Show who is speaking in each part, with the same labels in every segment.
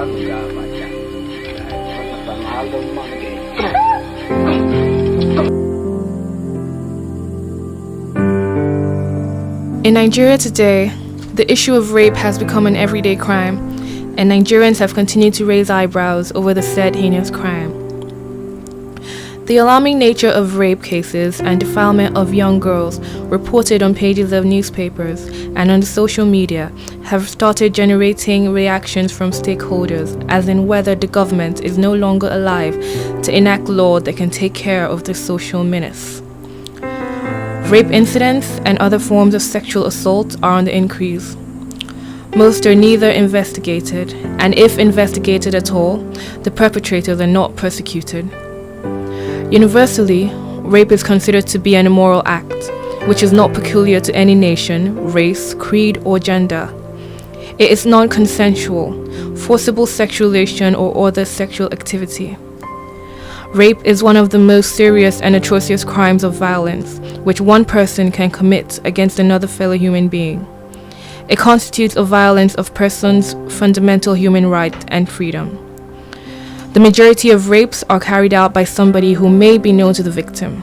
Speaker 1: In Nigeria today, the issue of rape has become an everyday crime, and Nigerians have continued to raise eyebrows over the said heinous crime. The alarming nature of rape cases and defilement of young girls reported on pages of newspapers and on the social media have started generating reactions from stakeholders, as in whether the government is no longer alive to enact law that can take care of this social menace. Rape incidents and other forms of sexual assault are on the increase. Most are neither investigated, and if investigated at all, the perpetrators are not prosecuted. Universally, rape is considered to be an immoral act, which is not peculiar to any nation, race, creed, or gender. It is non-consensual, forcible sexualization or other sexual activity. Rape is one of the most serious and atrocious crimes of violence which one person can commit against another fellow human being. It constitutes a violence of persons' fundamental human right and freedom. The majority of rapes are carried out by somebody who may be known to the victim.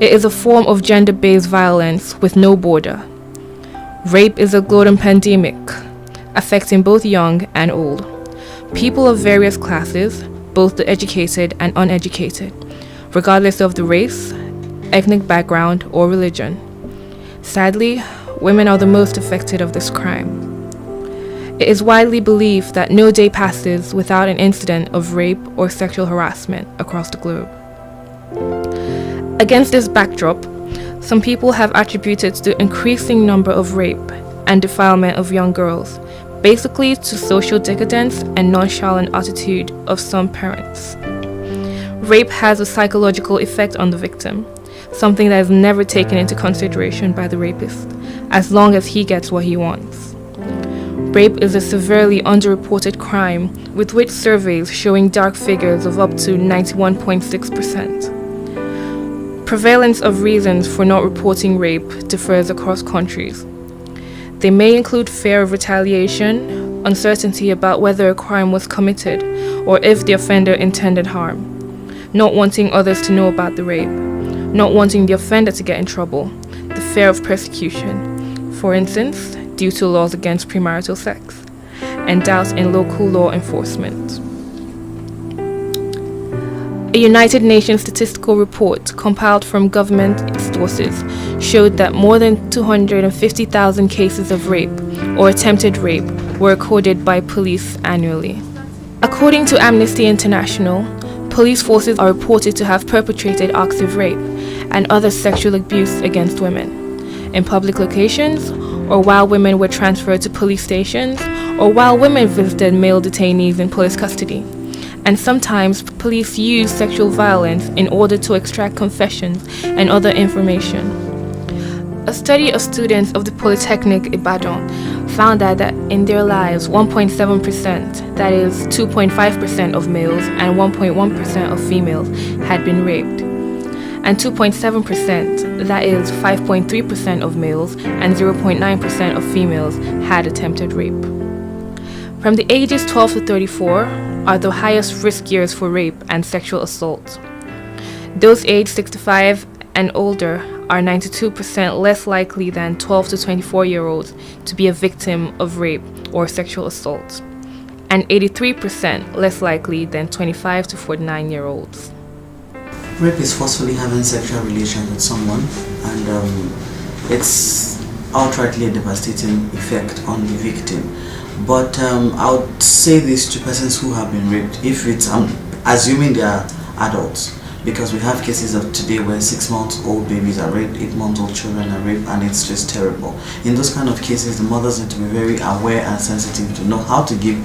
Speaker 1: It is a form of gender-based violence with no border. Rape is a global pandemic, affecting both young and old. People of various classes, both the educated and uneducated, regardless of the race, ethnic background, or religion. Sadly, women are the most affected of this crime. It is widely believed that no day passes without an incident of rape or sexual harassment across the globe. Against this backdrop, some people have attributed the increasing number of rape and defilement of young girls basically to social decadence and nonchalant attitude of some parents. Rape has a psychological effect on the victim, something that is never taken into consideration by the rapist, as long as he gets what he wants. Rape is a severely underreported crime, with which surveys showing dark figures of up to 91.6%. Prevalence of reasons for not reporting rape differs across countries. They may include fear of retaliation, uncertainty about whether a crime was committed or if the offender intended harm, not wanting others to know about the rape, not wanting the offender to get in trouble, the fear of persecution, for instance, due to laws against premarital sex, and doubt in local law enforcement. A United Nations statistical report compiled from government sources showed that more than 250,000 cases of rape or attempted rape were recorded by police annually. According to Amnesty International, police forces are reported to have perpetrated acts of rape and other sexual abuse against women in public locations, or while women were transferred to police stations, or while women visited male detainees in police custody. And sometimes police use sexual violence in order to extract confessions and other information. A study of students of the Polytechnic Ibadan found that in their lives 1.7%, that is 2.5% of males and 1.1% of females, had been raped. And 2.7%, that is 5.3% of males and 0.9% of females, had attempted rape. From the ages 12 to 34 are the highest risk years for rape and sexual assault. Those aged 65 and older are 92% less likely than 12 to 24-year-olds to be a victim of rape or sexual assault, and 83% less likely than 25 to 49-year-olds.
Speaker 2: Rape is forcefully having sexual relations with someone, and it's outrightly a devastating effect on the victim. But I would say this to persons who have been raped, if it's assuming they are adults, because we have cases of today where 6-month-old babies are raped, 8-month-old children are raped, and it's just terrible. In those kind of cases, the mothers need to be very aware and sensitive to know how to give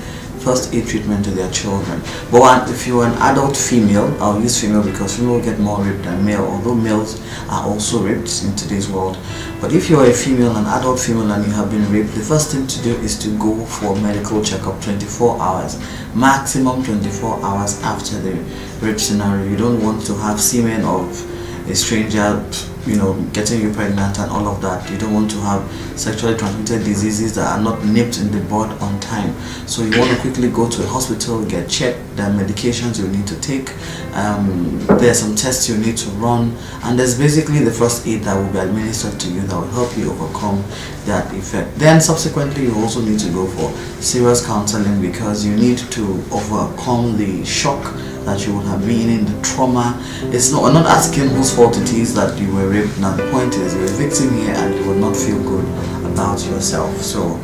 Speaker 2: first aid treatment to their children. But if you're an adult female, I'll use female because female get more raped than male, although males are also raped in today's world. But if you're a female, an adult female, and you have been raped, the first thing to do is to go for a medical checkup 24 hours, maximum 24 hours after the rape scenario. You don't want to have semen of a stranger, getting you pregnant and all of that. You don't want to have sexually transmitted diseases that are not nipped in the bud on time. So you want to quickly go to a hospital, get checked. There are medications you need to take. There are some tests you need to run, and there's basically the first aid that will be administered to you that will help you overcome that effect. Then subsequently, you also need to go for serious counseling because you need to overcome the shock that you would have been in, the trauma. It's not, we're not asking whose fault it is that you were raped. Now the point is you're a victim here and you will not feel good about yourself. So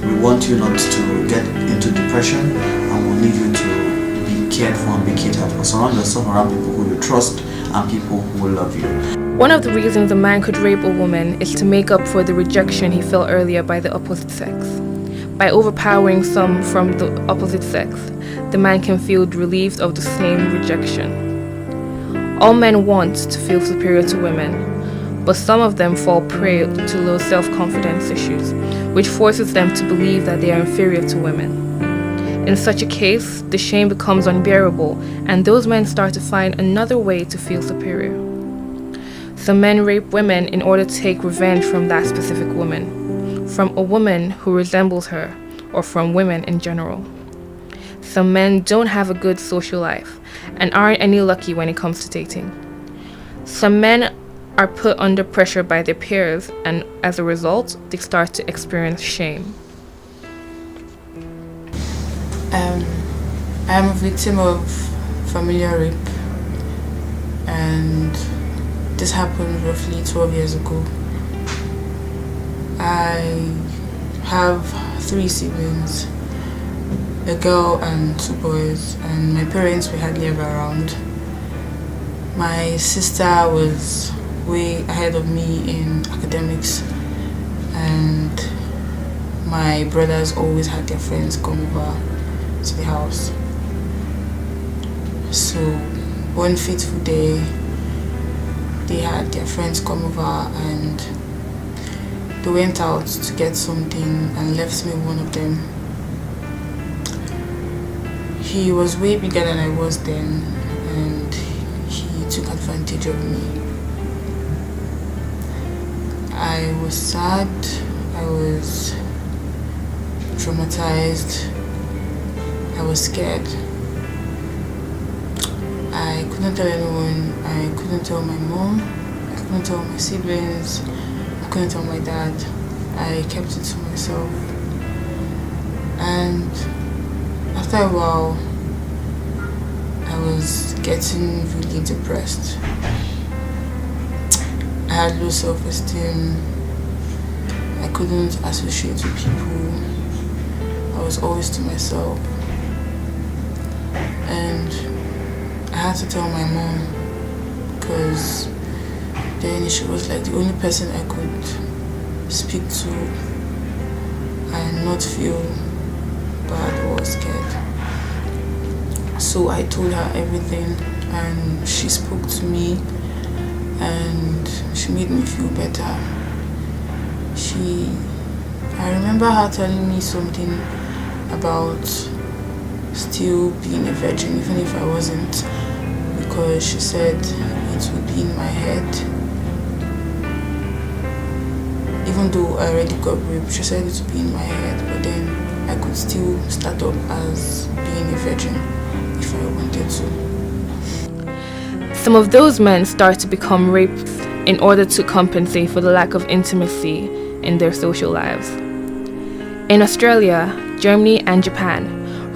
Speaker 2: we want you not to get into depression, and we need you to be cared for and be catered for. Surround yourself around people who you trust and people who will love you.
Speaker 1: One of the reasons a man could rape a woman is to make up for the rejection he felt earlier by the opposite sex. By overpowering some from the opposite sex, the man can feel relieved of the same rejection. All men want to feel superior to women, but some of them fall prey to low self-confidence issues, which forces them to believe that they are inferior to women. In such a case, the shame becomes unbearable, and those men start to find another way to feel superior. Some men rape women in order to take revenge from that specific woman, from a woman who resembles her, or from women in general. Some men don't have a good social life and aren't any lucky when it comes to dating. Some men are put under pressure by their peers, and as a result, they start to experience shame.
Speaker 3: I am a victim of familiar rape, and this happened roughly 12 years ago. I have 3 siblings, a girl and 2 boys, and my parents were hardly ever around. My sister was way ahead of me in academics, and my brothers always had their friends come over to the house. So one fateful day, they had their friends come over and they went out to get something and left me with one of them. He was way bigger than I was then, and he took advantage of me. I was sad, I was traumatized, I was scared. I couldn't tell anyone. I couldn't tell my mom, I couldn't tell my siblings, I couldn't tell my dad. I kept it to myself. And after a while, I was getting really depressed. I had low self-esteem. I couldn't associate with people. I was always to myself. And I had to tell my mom, because then she was like the only person I could speak to and not feel bad or scared. So I told her everything, and she spoke to me, and she made me feel better. I remember her telling me something about still being a virgin, even if I wasn't, because she said it would be in my head. Even though I already got raped, she said it would be in my head, but then I could still start up as being a virgin if I wanted to.
Speaker 1: Some of those men start to become rapists in order to compensate for the lack of intimacy in their social lives. In Australia, Germany, and Japan,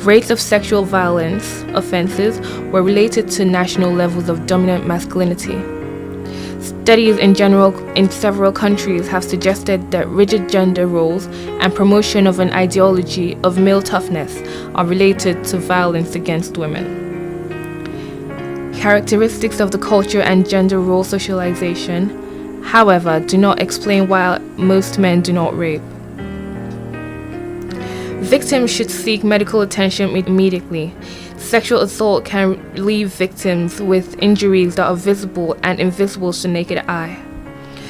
Speaker 1: rates of sexual violence offenses were related to national levels of dominant masculinity. Studies in several countries have suggested that rigid gender roles and promotion of an ideology of male toughness are related to violence against women. Characteristics of the culture and gender role socialization, however, do not explain why most men do not rape. Victims should seek medical attention immediately. Sexual assault can leave victims with injuries that are visible and invisible to the naked eye.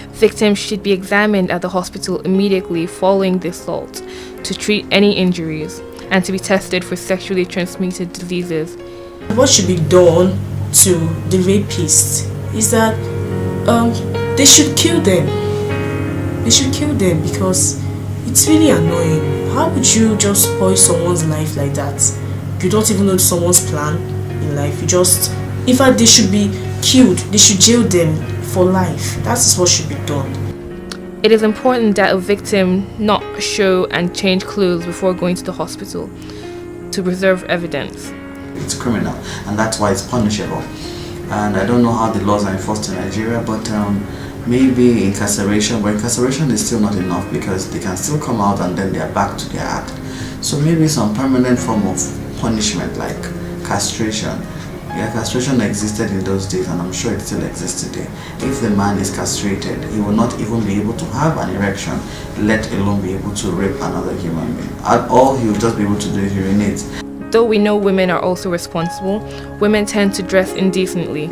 Speaker 1: Victims should be examined at the hospital immediately following the assault to treat any injuries and to be tested for sexually transmitted diseases.
Speaker 4: What should be done to the rapists is that they should kill them. They should kill them because it's really annoying. How would you just spoil someone's life like that? You don't even know someone's plan in life. In fact, they should be killed. They should jail them for life. That is what should be done.
Speaker 1: It is important that a victim not show and change clothes before going to the hospital to preserve evidence.
Speaker 2: It's criminal, and that's why it's punishable. And I don't know how the laws are enforced in Nigeria, but maybe incarceration, but incarceration is still not enough because they can still come out and then they are back to their act. So maybe some permanent form of punishment like castration. Yeah, castration existed in those days and I'm sure it still exists today. If the man is castrated, he will not even be able to have an erection, let alone be able to rape another human being. All he will just be able to do is urinate.
Speaker 1: Though we know women are also responsible, women tend to dress indecently,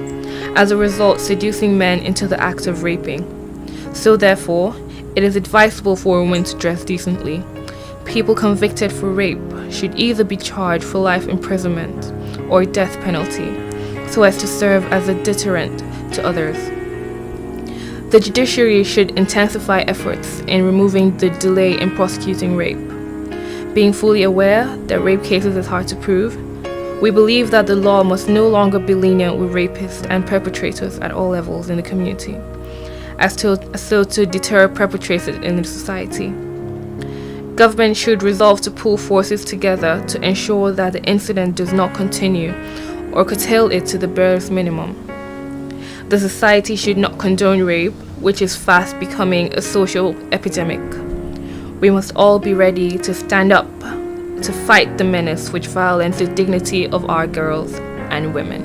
Speaker 1: as a result seducing men into the act of raping. So therefore, it is advisable for a woman to dress decently. People convicted for rape should either be charged for life imprisonment or death penalty, so as to serve as a deterrent to others. The judiciary should intensify efforts in removing the delay in prosecuting rape. Being fully aware that rape cases is hard to prove, we believe that the law must no longer be lenient with rapists and perpetrators at all levels in the community, so to deter perpetrators in the society. Government should resolve to pull forces together to ensure that the incident does not continue or curtail it to the barest minimum. The society should not condone rape, which is fast becoming a social epidemic. We must all be ready to stand up to fight the menace which violates the dignity of our girls and women.